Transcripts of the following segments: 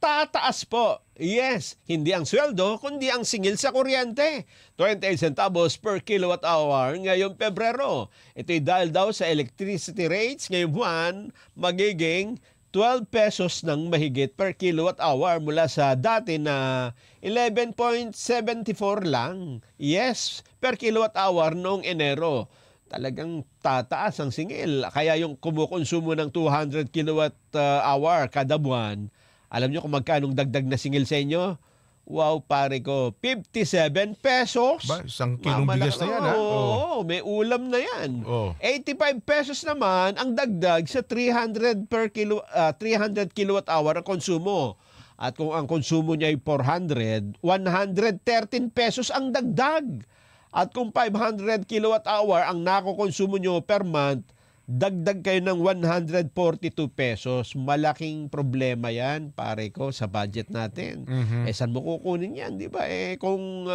tataas po. Yes, hindi ang sweldo, kundi ang singil sa kuryente. 28 centavos per kilowatt hour ngayong Pebrero. Ito'y dahil daw sa electricity rates ngayong buwan, magiging 12 pesos ng mahigit per kilowatt hour mula sa dati na 11.74 lang. Yes, per kilowatt hour noong Enero. Talagang tataas ang singil. Kaya yung kumukonsumo ng 200 kilowatt hour kada buwan, alam nyo kung magkanong dagdag na singil sa inyo? Wow, pare ko, 57 pesos. Ba, isang kilong bigas na yan, ha? Oo, may ulam na yan. Oh. 85 pesos naman ang dagdag sa 300 kilowatt hour ang konsumo. At kung ang konsumo niya ay 400, 113 pesos ang dagdag. At kung 500 kilowatt hour ang nakokonsumo nyo per month, dagdag kayo ng 142 pesos. Malaking problema yan, pare ko, sa budget natin. Saan mo kukunin yan, di ba? Kung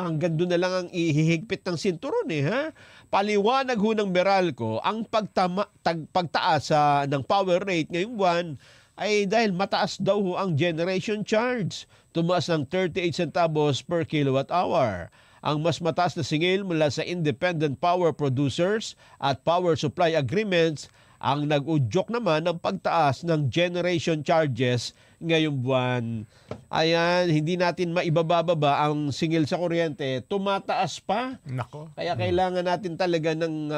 hanggang doon na lang ang ihihigpit ng sinturon, ha? Paliwanag ho ng Meralco, ang pagtaas ng power rate ngayong buwan ay dahil mataas daw ho ang generation charge. Tumaas ng 38 centavos per kilowatt hour. Ang mas mataas na singil mula sa independent power producers at power supply agreements ang nag-udyok naman ng pagtaas ng generation charges ngayong buwan. Ayan, hindi natin maibababa ang singil sa kuryente. Tumataas pa. Nako. Kaya kailangan natin talaga ng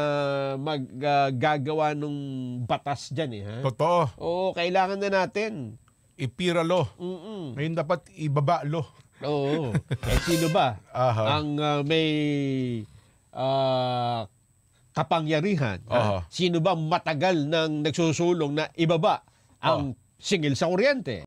maggagawa ng batas dyan. Ha? Totoo. Oo, kailangan na natin. Ipiralo. Ngayon dapat ibabalo. Oo. Sino ba ang may kapangyarihan? Sino ba matagal nang nagsusulong na ibaba ang singil sa kuryente?